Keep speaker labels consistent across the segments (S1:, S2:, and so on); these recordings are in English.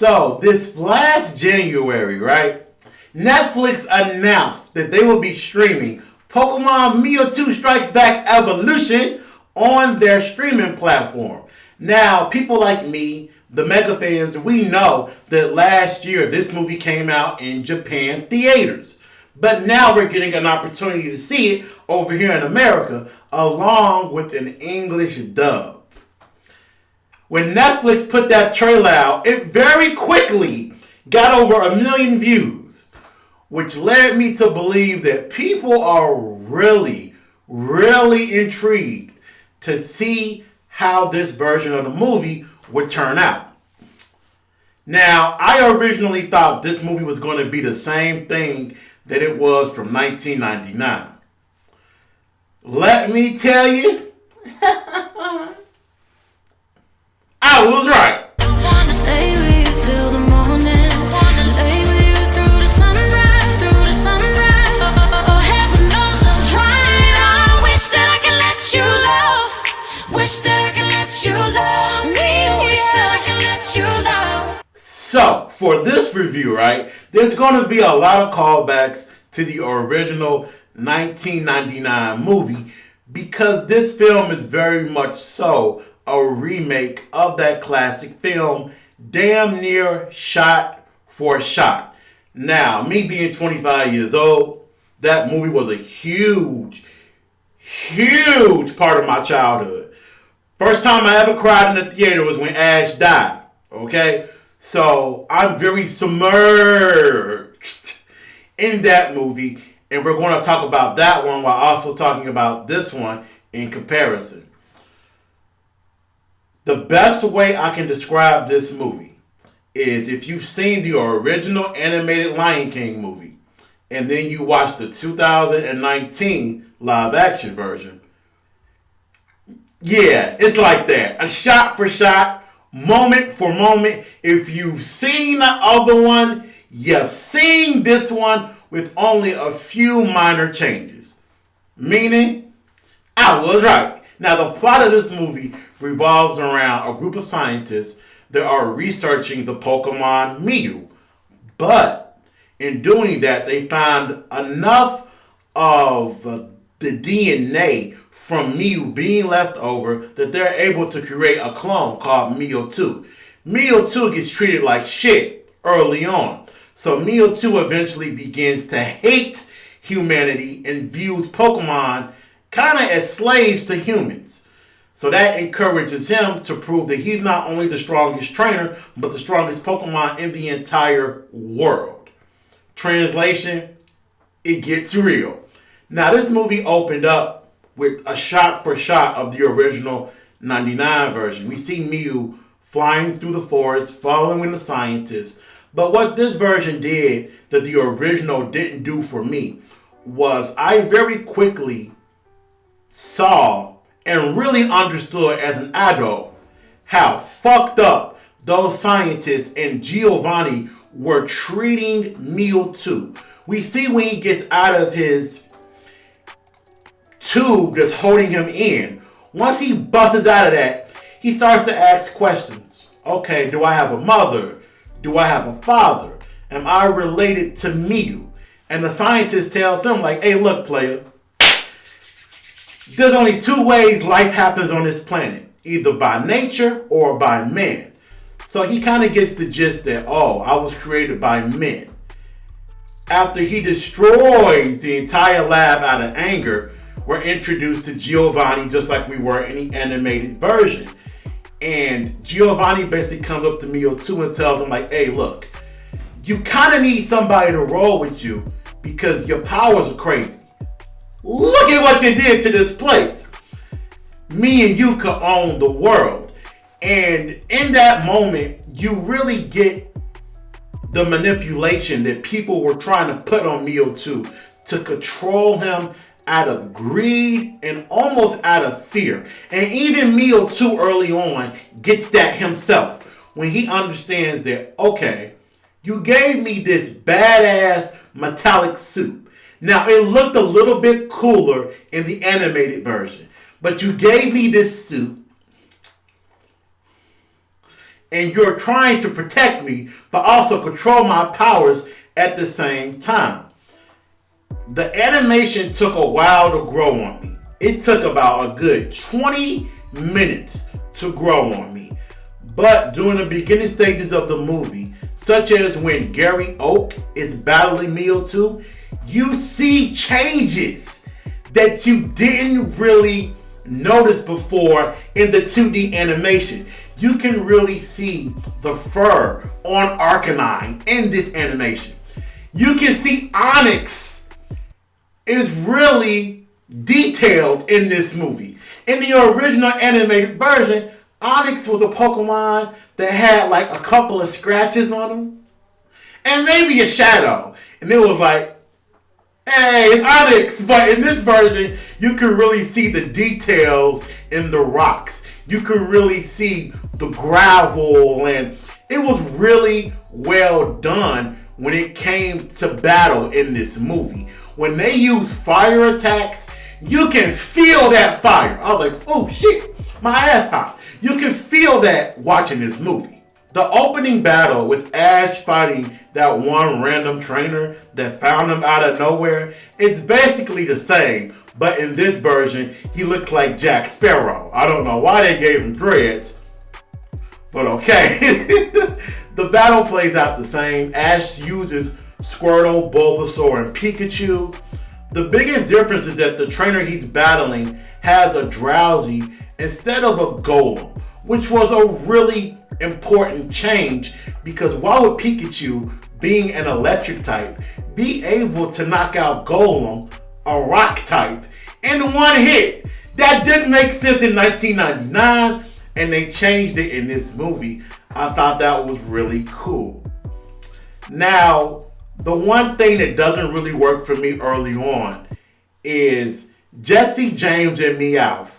S1: So, this last January, right? Netflix announced that they will be streaming Pokemon Mewtwo Strikes Back Evolution on their streaming platform. Now, people like me, the mega fans, we know that last year this movie came out in Japan theaters. But now we're getting an opportunity to see it over here in America along with an English dub. When Netflix put that trailer out, it very quickly got over 1 million views, which led me to believe that people are really, really intrigued to see how this version of the movie would turn out. Now, I originally thought this movie was going to be the same thing that it was from 1999. Let me tell you, I was right. So, for this review, right, there's going to be a lot of callbacks to the original 1999 movie because this film is very much so a remake of that classic film, damn near shot for shot. Now, me being 25 years old, that movie was a huge, huge part of my childhood. First time I ever cried in the theater was when Ash died, okay? So, I'm very submerged in that movie, and we're going to talk about that one while also talking about this one in comparison. The best way I can describe this movie is if you've seen the original animated Lion King movie, and then you watch the 2019 live action version. Yeah, it's like that. A shot for shot, moment for moment. If you've seen the other one, you've seen this one with only a few minor changes. Meaning, I was right. Now, the plot of this movie revolves around a group of scientists that are researching the Pokemon Mew. But in doing that, they found enough of the DNA from Mew being left over that they're able to create a clone called Mewtwo. Mewtwo gets treated like shit early on. So Mewtwo eventually begins to hate humanity and views Pokemon kind of as slaves to humans. So that encourages him to prove that he's not only the strongest trainer, but the strongest Pokemon in the entire world. Translation, it gets real. Now this movie opened up with a shot for shot of the original 99 version. We see Mew flying through the forest, following the scientists. But what this version did that the original didn't do for me was I very quickly saw and really understood as an adult how fucked up those scientists and Giovanni were treating Mewtwo. We see when he gets out of his tube that's holding him in. Once he busts out of that, he starts to ask questions. Okay, do I have a mother? Do I have a father? Am I related to Mew? And the scientist tells him, like, hey, look, player. There's only two ways life happens on this planet. Either by nature or by man. So he kind of gets the gist that, oh, I was created by men. After he destroys the entire lab out of anger, we're introduced to Giovanni just like we were in the animated version. And Giovanni basically comes up to Mewtwo and tells him like, hey, look, you kind of need somebody to roll with you because your powers are crazy. Look at what you did to this place. Me and you could own the world. And in that moment, you really get the manipulation that people were trying to put on Mewtwo to control him out of greed and almost out of fear. And even Mewtwo early on gets that himself when he understands that, okay, you gave me this badass metallic suit. Now, it looked a little bit cooler in the animated version, but you gave me this suit and you're trying to protect me, but also control my powers at the same time. The animation took a while to grow on me. It took about a good 20 minutes to grow on me. But during the beginning stages of the movie, such as when Gary Oak is battling Mewtwo, you see changes that you didn't really notice before in the 2D animation. You can really see the fur on Arcanine in this animation. You can see Onix is really detailed in this movie. In the original animated version, Onix was a Pokemon that had like a couple of scratches on him and maybe a shadow. And it was like, hey, it's Onix. But in this version, you can really see the details in the rocks. You can really see the gravel, and it was really well done when it came to battle in this movie. When they use fire attacks, you can feel that fire. I was like, oh shit, my ass hot. You can feel that watching this movie. The opening battle with Ash fighting that one random trainer that found him out of nowhere, it's basically the same, but in this version, he looks like Jack Sparrow. I don't know why they gave him dreads, but okay. The battle plays out the same. Ash uses Squirtle, Bulbasaur, and Pikachu. The biggest difference is that the trainer he's battling has a Drowsy instead of a Golem, which was a really important change, because why would Pikachu, being an electric type, be able to knock out Golem, a rock type, in one hit? That didn't make sense in 1999, and they changed it in this movie. I thought that was really cool. Now, the one thing that doesn't really work for me early on is Jesse James and Meowth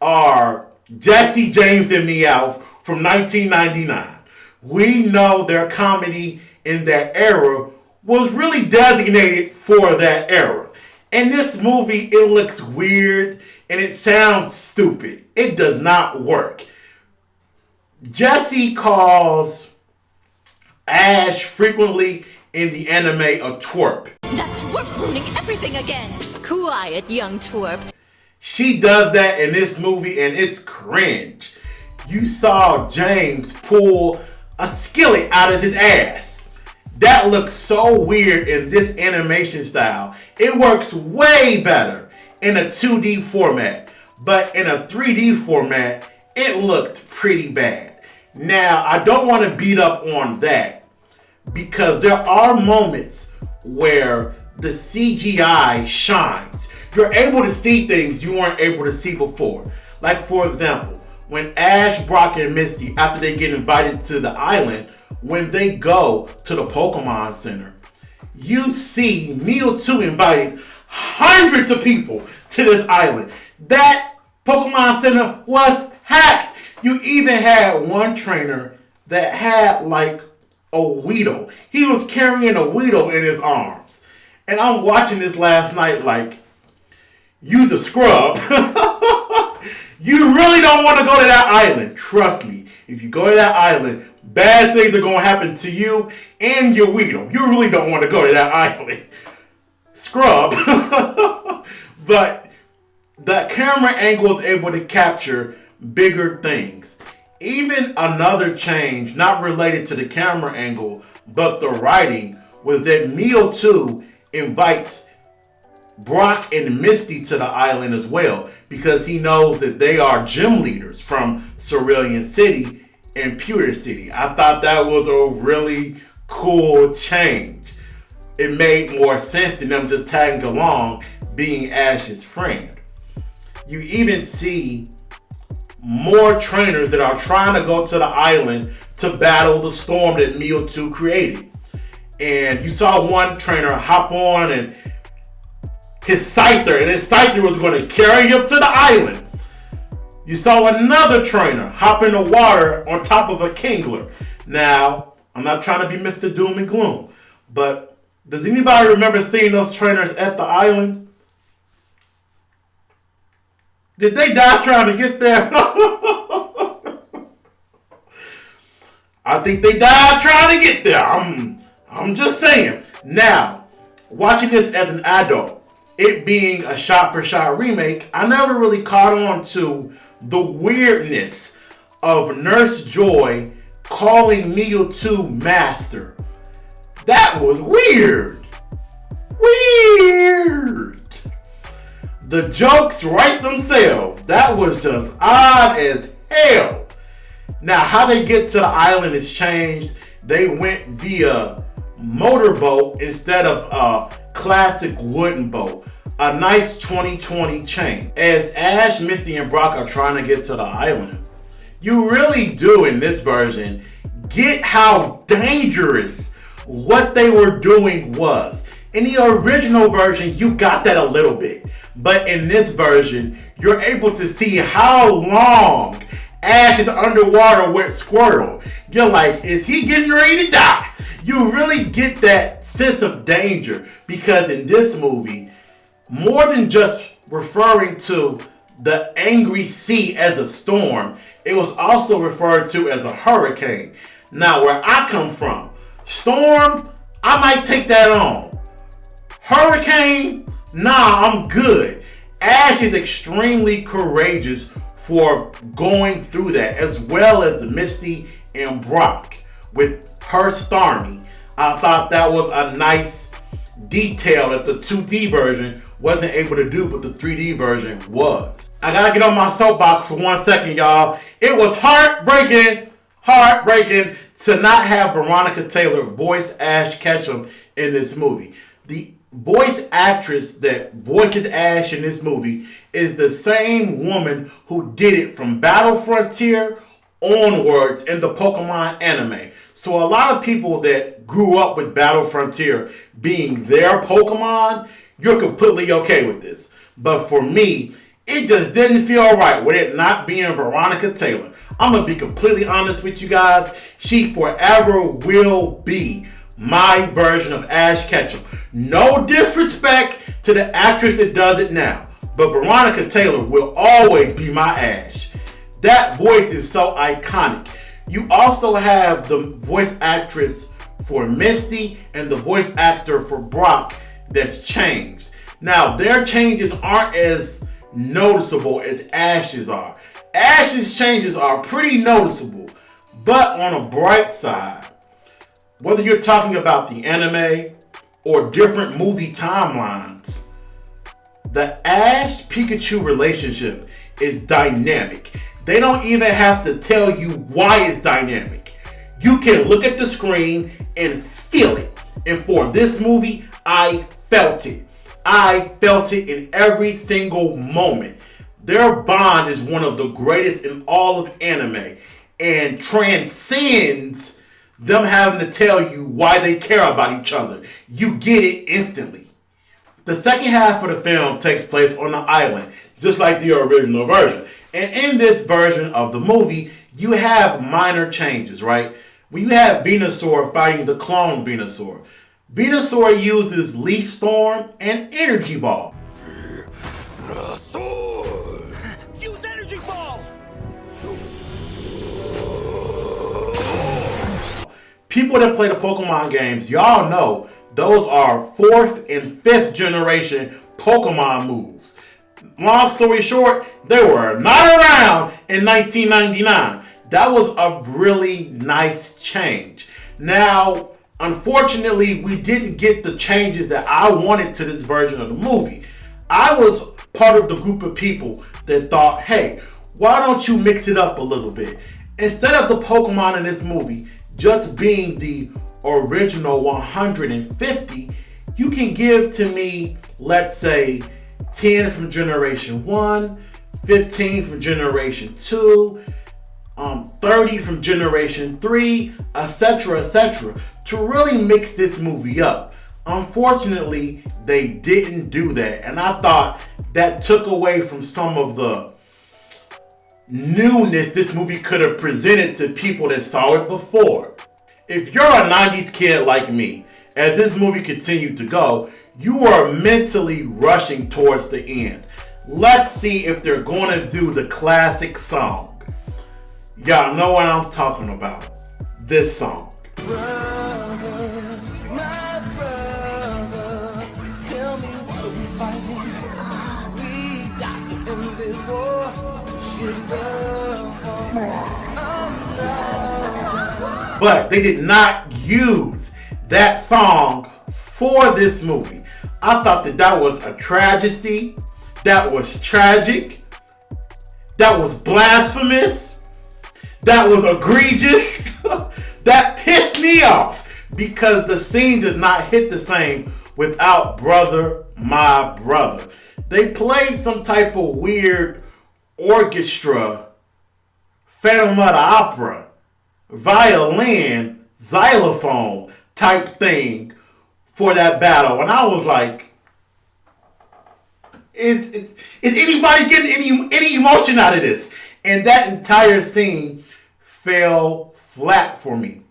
S1: are Jesse James and Meowth from 1999. We know their comedy in that era was really designated for that era. In this movie, it looks weird and it sounds stupid. It does not work. Jesse calls Ash frequently in the anime a twerp.
S2: That twerp's ruining everything again. Quiet, young twerp.
S1: She does that in this movie and it's cringe. You saw James pull a skillet out of his ass. That looks so weird in this animation style. It works way better in a 2D format, but in a 3D format, it looked pretty bad. Now, I don't want to beat up on that, because there are moments where the CGI shines. You're able to see things you weren't able to see before. Like, for example, when Ash, Brock, and Misty, after they get invited to the island, when they go to the Pokemon Center, you see Mewtwo inviting hundreds of people to this island. That Pokemon Center was hacked. You even had one trainer that had like a Weedle. He was carrying a Weedle in his arms. And I'm watching this last night like, use a scrub. You really don't want to go to that island. Trust me. If you go to that island, bad things are going to happen to you and your Weedle. You really don't want to go to that island. Scrub. But the camera angle is able to capture bigger things. Even another change, not related to the camera angle, but the writing, was that Mewtwo invites Brock and Misty to the island as well, because he knows that they are gym leaders from Cerulean City and Pewter City. I thought that was a really cool change. It made more sense than them just tagging along being Ash's friend. You even see more trainers that are trying to go to the island to battle the storm that Mewtwo created. And you saw one trainer hop on and his Scyther was going to carry him to the island. You saw another trainer hop in the water on top of a Kingler. Now, I'm not trying to be Mr. Doom and Gloom, but does anybody remember seeing those trainers at the island? Did they die trying to get there? I think they died trying to get there. I'm just saying. Now, watching this as an adult, it being a shot-for-shot remake, I never really caught on to the weirdness of Nurse Joy calling Mewtwo Master. That was weird. Weird. The jokes write themselves. That was just odd as hell. Now, how they get to the island has changed. They went via motorboat instead of a classic wooden boat. A nice 2020 change. As Ash, Misty, and Brock are trying to get to the island, you really do in this version get how dangerous what they were doing was. In the original version, you got that a little bit. But in this version, you're able to see how long Ash is underwater with Squirtle. You're like, is he getting ready to die? You really get that sense of danger because in this movie, more than just referring to the angry sea as a storm, it was also referred to as a hurricane. Now, where I come from, storm, I might take that on. Hurricane, nah, I'm good. Ash is extremely courageous for going through that, as well as Misty and Brock with her Starmie. I thought that was a nice detail that the 2D version wasn't able to do, but the 3D version was. I gotta get on my soapbox for 1 second, y'all. It was heartbreaking to not have Veronica Taylor voice Ash Ketchum in this movie. The voice actress that voices Ash in this movie is the same woman who did it from Battle Frontier onwards in the Pokemon anime. So a lot of people that grew up with Battle Frontier being their Pokemon, you're completely okay with this. But for me, it just didn't feel right with it not being Veronica Taylor. I'm going to be completely honest with you guys. She forever will be my version of Ash Ketchum. No disrespect to the actress that does it now, but Veronica Taylor will always be my Ash. That voice is so iconic. You also have the voice actress for Misty and the voice actor for Brock that's changed. Now, their changes aren't as noticeable as Ash's are. Ash's changes are pretty noticeable, but on a bright side, whether you're talking about the anime or different movie timelines, the Ash-Pikachu relationship is dynamic. They don't even have to tell you why it's dynamic. You can look at the screen and feel it. And for this movie, I felt it. I felt it in every single moment. Their bond is one of the greatest in all of anime and transcends them having to tell you why they care about each other. You get it instantly. The second half of the film takes place on the island, just like the original version. And in this version of the movie, you have minor changes, right? When you have Venusaur fighting the clone Venusaur, Venusaur uses Leaf Storm and Energy Ball.
S3: Use Energy Ball!
S1: People that play the Pokemon games, y'all know those are 4th and 5th generation Pokemon moves. Long story short, they were not around in 1999. That was a really nice change. Now, unfortunately, we didn't get the changes that I wanted to this version of the movie. I was part of the group of people that thought, hey, why don't you mix it up a little bit? Instead of the Pokemon in this movie just being the original 150, you can give to me, let's say, 10 from Generation 1, 15 from Generation 2, 30 from Generation 3, etc., to really mix this movie up. Unfortunately, they didn't do that, and I thought that took away from some of the newness this movie could have presented to people that saw it before. If you're a 90s kid like me, as this movie continued to go, you are mentally rushing towards the end. Let's see if they're going to do the classic song. Y'all know what I'm talking about. this song.
S3: Brother, my brother, tell me what are we fighting? We got to end this war. Should love,
S1: But they did not use that song for this movie. I thought that was a tragedy. That was tragic. That was blasphemous. That was egregious. That pissed me off because the scene did not hit the same without Brother, My Brother. They played some type of weird orchestra, Phantom of the Opera, violin, xylophone type thing for that battle. And I was like, is anybody getting any emotion out of this? And that entire scene fell flat for me.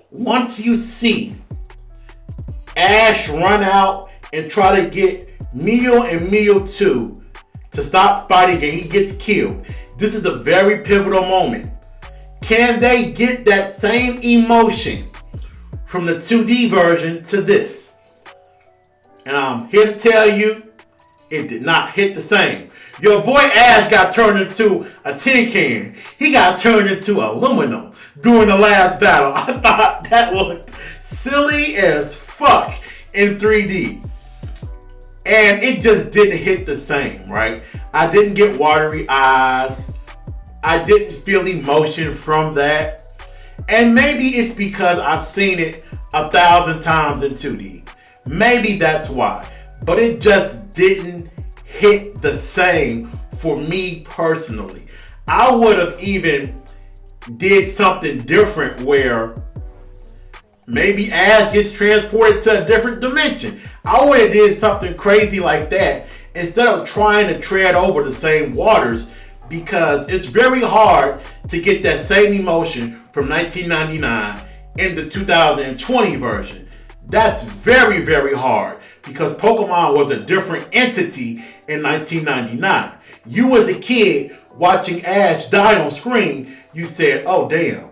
S1: Once you see Ash run out and try to get Mew and Mewtwo to stop fighting and he gets killed, this is a very pivotal moment. Can they get that same emotion from the 2D version to this? And I'm here to tell you, it did not hit the same. Your boy Ash got turned into a tin can. He got turned into aluminum during the last battle. I thought that looked silly as fuck in 3D. And it just didn't hit the same, right? I didn't get watery eyes. I didn't feel emotion from that. And maybe it's because I've seen it 1,000 times in 2D. Maybe that's why. But it just didn't hit the same for me personally. I would have even did something different where maybe Ash gets transported to a different dimension. I would have did something crazy like that instead of trying to tread over the same waters, because it's very hard to get that same emotion from 1999 in the 2020 version. That's very, very hard because Pokemon was a different entity in 1999. You as a kid watching Ash die on screen, you said, oh damn,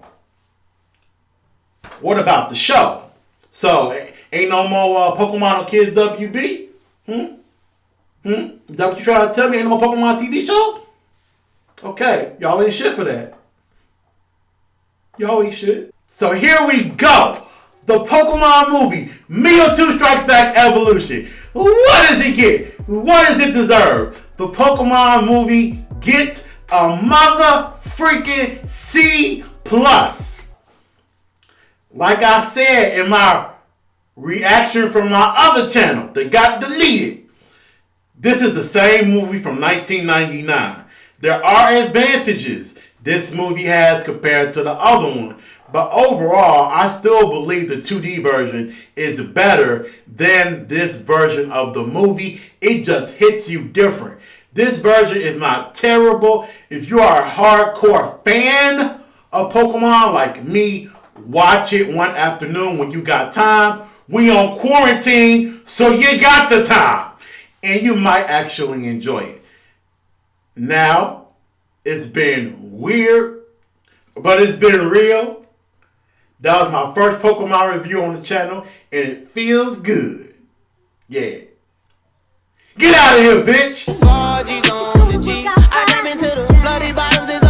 S1: what about the show? So, ain't no more Pokemon on Kids WB? Is that what you trying to tell me? Ain't no more Pokemon TV show? Okay, y'all ain't shit for that. Y'all ain't shit. So here we go. The Pokemon movie, Mewtwo Strikes Back Evolution. What does it get? What does it deserve? The Pokemon movie gets a mother freaking C+. Like I said in my reaction from my other channel that got deleted, this is the same movie from 1999. There are advantages this movie has compared to the other one. But overall, I still believe the 2D version is better than this version of the movie. It just hits you different. This version is not terrible. If you are a hardcore fan of Pokemon like me, watch it one afternoon when you got time. We on quarantine, so you got the time. And you might actually enjoy it. Now, it's been weird, but it's been real. That was my first Pokemon review on the channel, and it feels good. Yeah. Get out of here, bitch!
S3: 4G's on the G. I jump into the bloody bottoms.